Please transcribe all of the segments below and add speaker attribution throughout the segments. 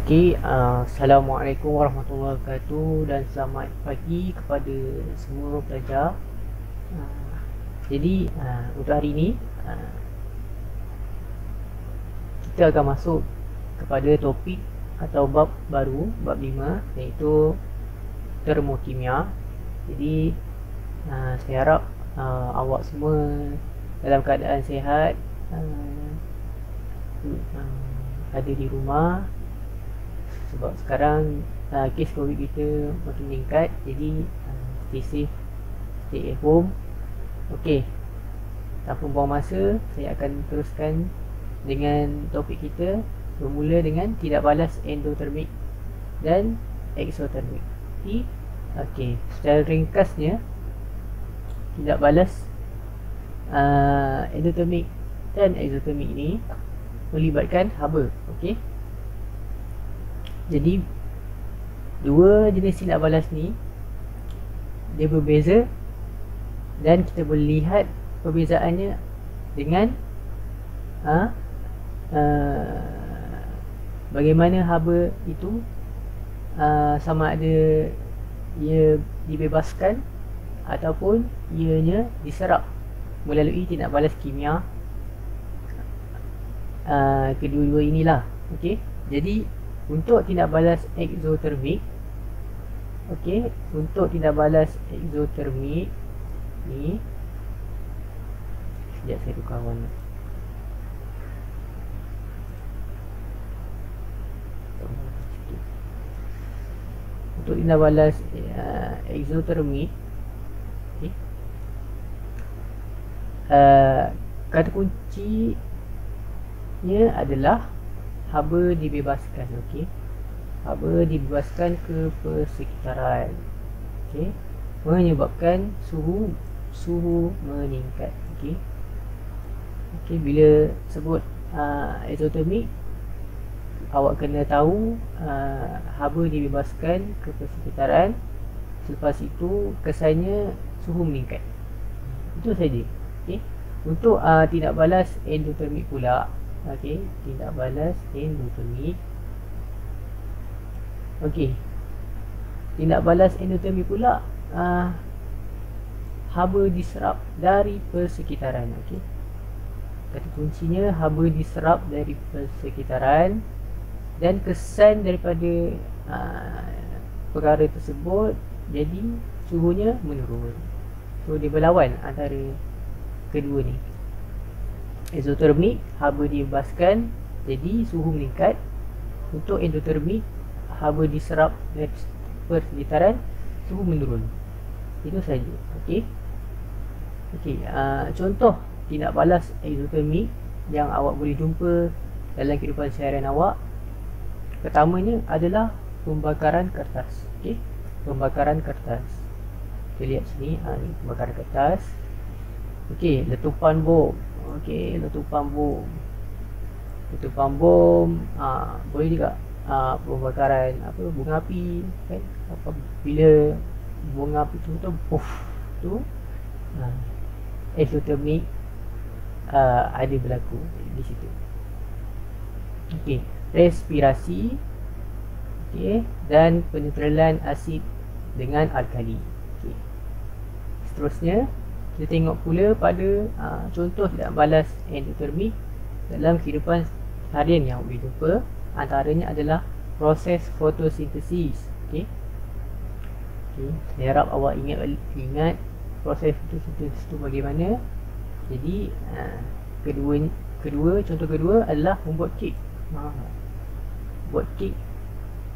Speaker 1: Assalamualaikum warahmatullahi wabarakatuh dan selamat pagi kepada semua pelajar. Untuk hari ini kita akan masuk kepada topik atau bab baru, bab 5, iaitu termokimia. Jadi saya harap awak semua dalam keadaan sihat, ada di rumah, sebab sekarang kes COVID kita makin meningkat. Jadi stay safe, stay at home. Okey, tanpa buang masa, saya akan teruskan dengan topik kita, bermula dengan tidak balas endotermik dan exothermic. Okey, secara ringkasnya, tidak balas endotermik dan exothermic ini melibatkan haba. Okey, jadi dua jenis tidak balas ni dia berbeza, dan kita boleh lihat perbezaannya dengan bagaimana haba itu sama ada ia dibebaskan ataupun ianya diserap melalui tindak balas kimia. Kedua-dua inilah. Okey, jadi untuk tindak balas exothermic, untuk tindak balas exothermic ni, sekejap saya tukar warna. Untuk tindak balas exothermic, kata kuncinya adalah haba dibebaskan. Haba dibebaskan ke persekitaran, menyebabkan suhu meningkat. Bila sebut exothermic, awak kena tahu haba dibebaskan ke persekitaran, selepas itu kesannya suhu meningkat. Itu saja. Untuk tindak balas endotermik pula, tindak balas endotermik. Tindak balas endotermik pula, haba diserap dari persekitaran. Kata kuncinya haba diserap dari persekitaran, dan kesan daripada perkara tersebut jadi suhunya menurun. So dia berlawan antara kedua ni. Exothermic, haba dibebaskan, jadi suhu meningkat. Untuk endotermik, haba diserap dari persekitaran, suhu menurun. Itu saja. Contoh tindak balas exothermic yang awak boleh jumpa dalam kehidupan seharian awak, pertamanya adalah pembakaran kertas. Pembakaran kertas. Kita lihat sini, ni pembakaran kertas. Letupan bom. Letupan bom. Boleh juga pembakaran bunga api, kan? Bila bunga api tu puff tu, exothermic ada berlaku di situ. Respirasi, dan penetralan asid dengan alkali. Seterusnya kita tengok pula pada contoh tidak balas endotermik dalam kehidupan harian yang boleh jumpa. Antaranya adalah proses fotosintesis. Saya harap awak ingat proses fotosintesis itu bagaimana. Jadi contoh kedua adalah membuat kek. Buat kek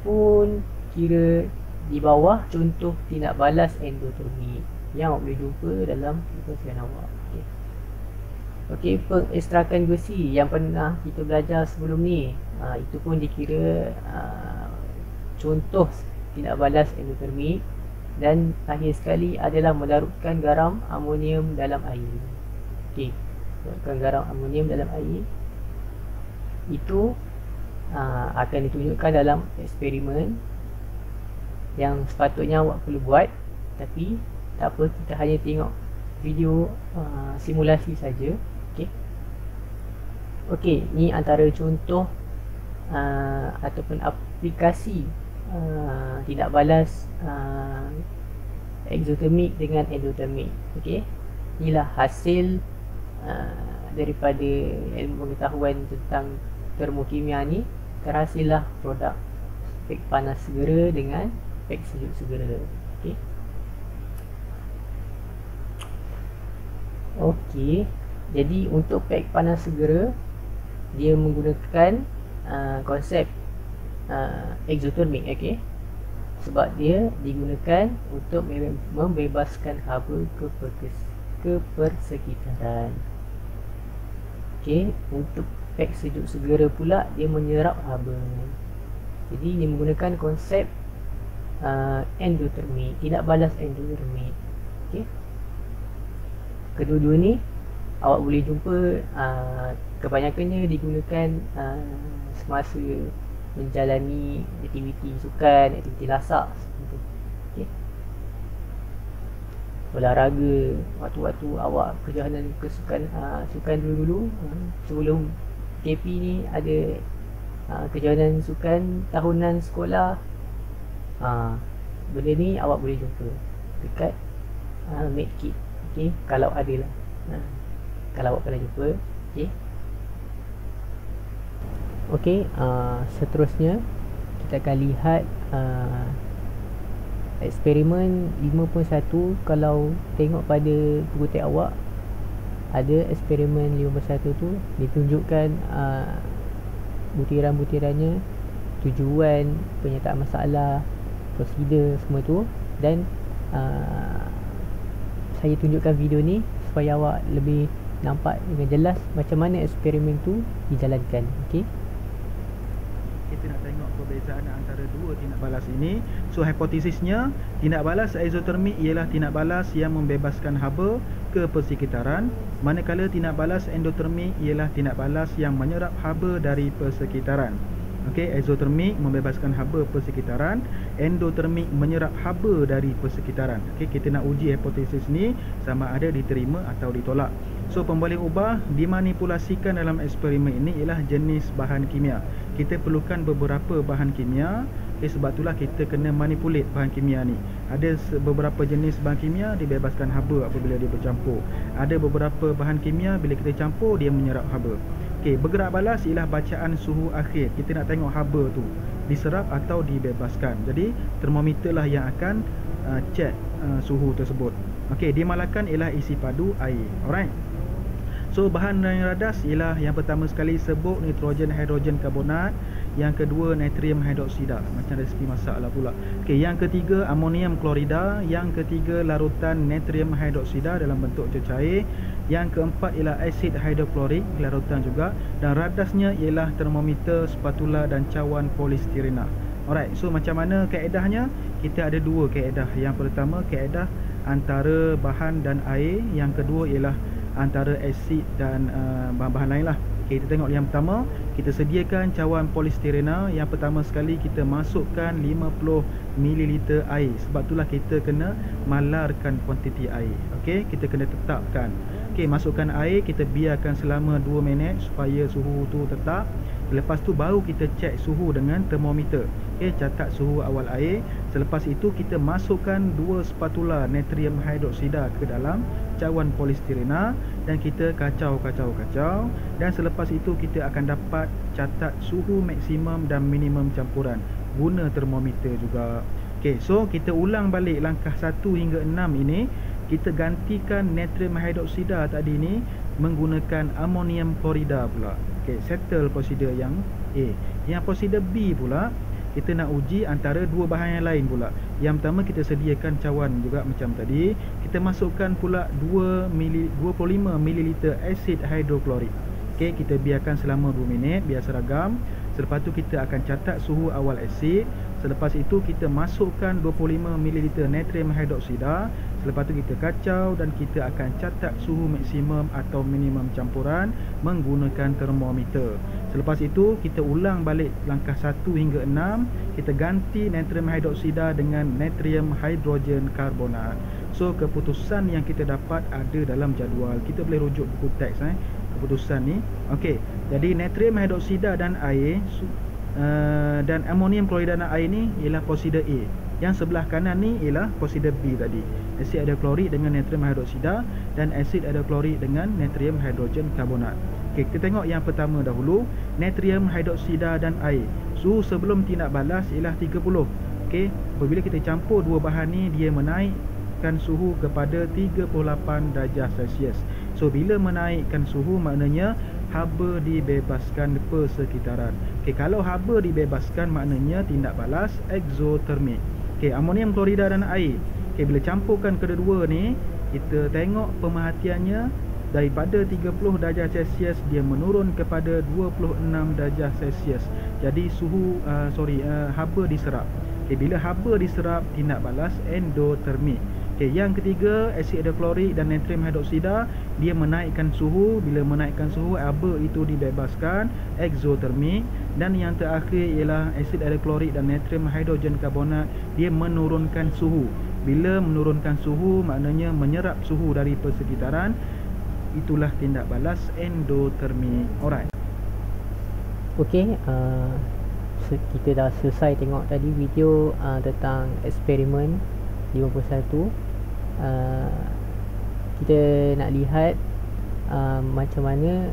Speaker 1: pun kira di bawah contoh tindak balas endotermik yang awak boleh jumpa dalam kehidupan awak. Pengekstrakan besi yang pernah kita belajar sebelum ni, itu pun dikira contoh tindak balas endotermik. Dan akhir sekali adalah melarutkan garam amonium dalam air. Larutkan garam amonium dalam air, itu akan ditunjukkan dalam eksperimen yang sepatutnya awak perlu buat, tapi tak apa, kita hanya tengok video simulasi saja. Okey, ni antara contoh ataupun aplikasi tidak balas exothermic dengan endotermic. Okey, inilah hasil daripada ilmu pengetahuan tentang termokimia ni. Terhasillah produk pek panas segera dengan pek sejuk segera. Okey. Okey, jadi untuk pek panas segera dia menggunakan konsep exothermic. Okey, sebab dia digunakan untuk membebaskan haba ke persekitaran. Okey, untuk pek sejuk segera pula dia menyerap haba. Jadi dia menggunakan konsep endotermic, tidak balas endotermic. Okey, kedua-dua ni awak boleh jumpa kebanyakannya digunakan semasa menjalani aktiviti sukan, aktiviti lasak seperti itu. Okay. Olahraga, waktu-waktu awak kejohanan kesukan sukan dulu-dulu sebelum KP ni ada kejohanan sukan tahunan sekolah. Benda ni awak boleh jumpa dekat medkit. Okay, kalau ada lah, kalau awak pernah jumpa. Okay. Okey, seterusnya kita akan lihat eksperimen 5.1. Kalau tengok pada buku teks awak, ada eksperimen 5.1 tu ditunjukkan butiran-butirannya, tujuan, penyertaan masalah, prosedur semua tu. Dan saya tunjukkan video ni supaya awak lebih nampak dengan jelas macam mana eksperimen tu dijalankan. Okey,
Speaker 2: kita nak tengok perbezaan antara dua tindak balas ini. So hipotesisnya, tindak balas exothermic ialah tindak balas yang membebaskan haba ke persekitaran, manakala tindak balas endotermic ialah tindak balas yang menyerap haba dari persekitaran. Okey, exothermic membebaskan haba persekitaran, endotermic menyerap haba dari persekitaran. Okey, kita nak uji hipotesis ni sama ada diterima atau ditolak. So pemboleh ubah dimanipulasikan dalam eksperimen ini ialah jenis bahan kimia. Kita perlukan beberapa bahan kimia. Sebab itulah kita kena manipulate bahan kimia ni. Ada beberapa jenis bahan kimia dibebaskan haba apabila dia bercampur. Ada beberapa bahan kimia bila kita campur dia menyerap haba. Okey, bergerak balas ialah bacaan suhu akhir. Kita nak tengok haba tu diserap atau dibebaskan. Jadi termometer lah yang akan check suhu tersebut. Okey, dimalakan ialah isi padu air. Alright. So bahan yang radas ialah yang pertama sekali sebut nitrogen hidrogen karbonat, yang kedua natrium hidroksida, macam resipi masak lah pula. Okey, yang ketiga amonium klorida, yang ketiga larutan natrium hidroksida dalam bentuk cecair, yang keempat ialah asid hidroklorik larutan juga, dan radasnya ialah termometer, spatula dan cawan polistirena. Alright, so macam mana kaedahnya? Kita ada dua kaedah. Yang pertama kaedah antara bahan dan air, yang kedua ialah antara asid dan bahan-bahan lain lah. Okay, kita tengok yang pertama. Kita sediakan cawan polistirena. Yang pertama sekali kita masukkan 50 ml air. Sebab itulah kita kena malarkan kuantiti air. Okay, kita kena tetapkan. Okay, masukkan air, kita biarkan selama 2 minit supaya suhu tu tetap. Lepas tu baru kita cek suhu dengan termometer. Okay, catat suhu awal air. Selepas itu kita masukkan 2 spatula natrium hidroksida ke dalam cawan polistirena dan kita kacau. Dan selepas itu kita akan dapat catat suhu maksimum dan minimum campuran guna termometer juga. Okay, so kita ulang balik langkah 1 hingga 6 ini. Kita gantikan natrium hidroksida tadi ni menggunakan amonium klorida pula. Okay, settle prosedur yang A. Yang prosedur B pula, kita nak uji antara dua bahan yang lain pula. Yang pertama kita sediakan cawan juga macam tadi. Kita masukkan pula 25 ml asid hidroklorik. Okay, kita biarkan selama 2 minit biar seragam. Selepas tu kita akan catat suhu awal asid. Selepas itu kita masukkan 25 ml natrium hidroksida. Selepas tu kita kacau dan kita akan catat suhu maksimum atau minimum campuran menggunakan termometer. Selepas itu kita ulang balik langkah 1 hingga 6. Kita ganti natrium hidroksida dengan natrium hidrogen karbonat. So keputusan yang kita dapat ada dalam jadual. Kita boleh rujuk buku teks keputusan ni. Okey, jadi natrium hidroksida dan air Dan amonium kloridana air ni ialah prosedur A. Yang sebelah kanan ni ialah prosedur B tadi. Asid hidroklorik dengan natrium hidroksida dan asid hidroklorik dengan natrium hidrogen karbonat. Okey, kita tengok yang pertama dahulu, natrium hidroksida dan air. Suhu sebelum tindak balas ialah 30. Okey, apabila kita campur dua bahan ni, dia menaikkan suhu kepada 38 darjah Celsius. So bila menaikkan suhu maknanya haba dibebaskan persekitaran. Okey, kalau haba dibebaskan maknanya tindak balas exothermic. Okey, amonium klorida dan air. Okey, bila campurkan kedua-dua ni, kita tengok pemerhatiannya daripada 30 darjah Celsius dia menurun kepada 26 darjah Celsius. Jadi suhu haba diserap. Okey, bila haba diserap, tindak balas endotermik. Okey, yang ketiga, asid hidroklorik dan natrium hidroksida, dia menaikkan suhu. Bila menaikkan suhu, haba itu dibebaskan, exothermic. Dan yang terakhir ialah asid hidroklorik dan natrium hidrogen karbonat, dia menurunkan suhu. Bila menurunkan suhu maknanya menyerap suhu dari persekitaran. Itulah tindak balas endotermik. Alright.
Speaker 1: Okey, kita dah selesai tengok tadi video tentang eksperimen 51. Kita nak lihat macam mana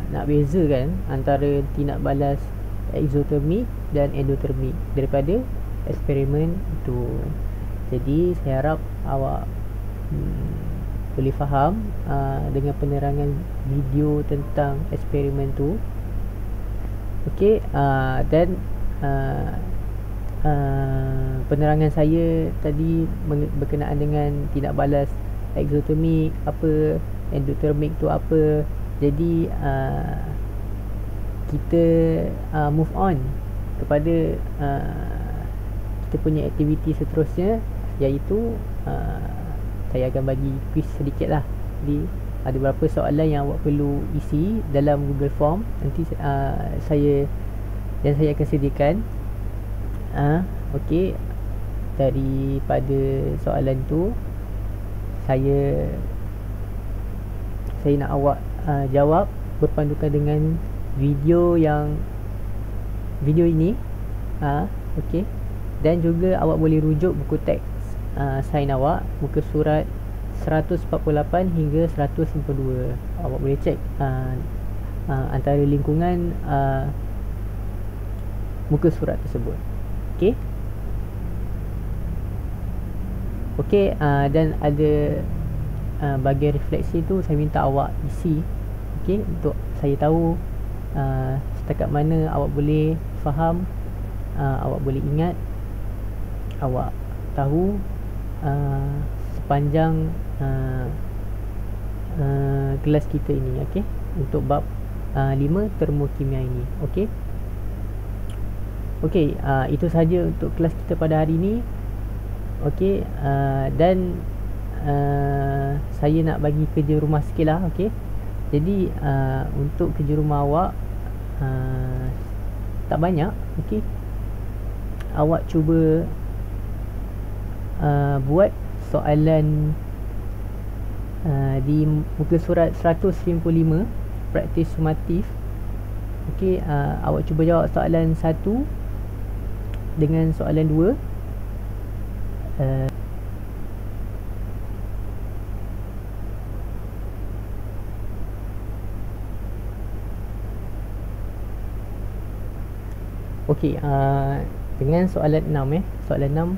Speaker 1: nak bezakan antara tindak balas exothermic dan endotermic daripada eksperimen itu. Jadi saya harap awak boleh faham dengan penerangan video tentang eksperimen tu. Okey, dan penerangan saya tadi berkenaan dengan tindak balas exothermic apa, endotermic tu apa. Jadi kita move on kepada kita punya aktiviti seterusnya, iaitu saya akan bagi quiz sedikit lah. Jadi ada beberapa soalan yang awak perlu isi dalam Google Form. Nanti saya akan sediakan. Okey, daripada soalan tu saya nak awak jawab berpandukan dengan video ini. Okey, dan juga awak boleh rujuk buku teks sains awak, muka surat 148 hingga 152. Awak boleh cek antara lingkungan muka surat tersebut. Okey. Okey, dan ada bahagian refleksi tu saya minta awak isi. Okey, untuk saya tahu setakat mana awak boleh faham, awak boleh ingat, awak tahu sepanjang kelas kita ini. Okey, untuk bab 5 termokimia ini. Okey. Okey, itu saja untuk kelas kita pada hari ini. Okey, dan saya nak bagi kerja rumah sikit lah. Okey, jadi untuk kerja rumah awak tak banyak. Okey, awak cuba buat soalan di muka surat 155, praktis sumatif. Okey, awak cuba jawab soalan 1 dengan soalan 2. Okey, dengan soalan 6 soalan 6,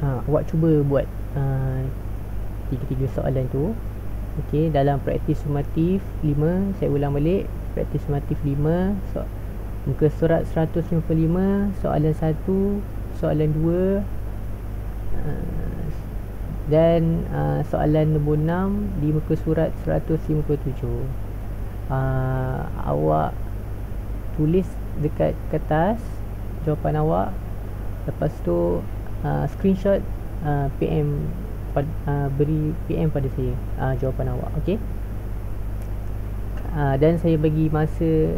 Speaker 1: awak cuba buat tiga-tiga soalan tu. Okey, dalam praktis sumatif 5, saya ulang balik, praktis sumatif 5, muka surat 155, soalan 1, soalan 2, dan soalan nombor 6 di muka surat 157. Awak tulis dekat kertas jawapan awak, lepas tu screenshot, PM beri PM pada saya jawapan awak. Okey, dan saya bagi masa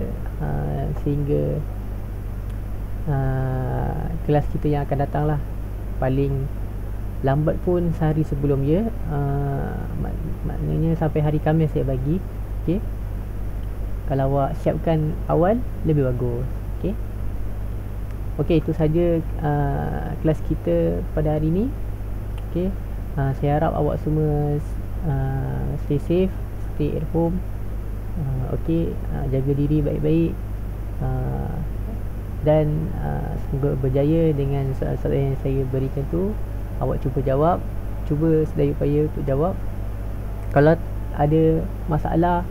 Speaker 1: sehingga kelas kita yang akan datang lah, paling lambat pun sehari sebelum je, maknanya sampai hari Khamis saya bagi. Okey, Kalau awak siapkan awal, lebih bagus. Okay. Okay, itu saja kelas kita pada hari ini. Okay. Saya harap awak semua stay safe, stay at home. Okay, jaga diri baik-baik. Dan semoga berjaya dengan soalan-soalan yang saya berikan tu. Awak cuba jawab, cuba sedaya upaya untuk jawab. Kalau ada masalah,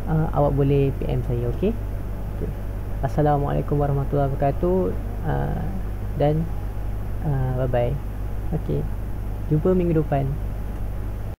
Speaker 1: awak boleh PM saya. Okay? Okay. Assalamualaikum warahmatullahi wabarakatuh. Dan bye bye. Okay, jumpa minggu depan.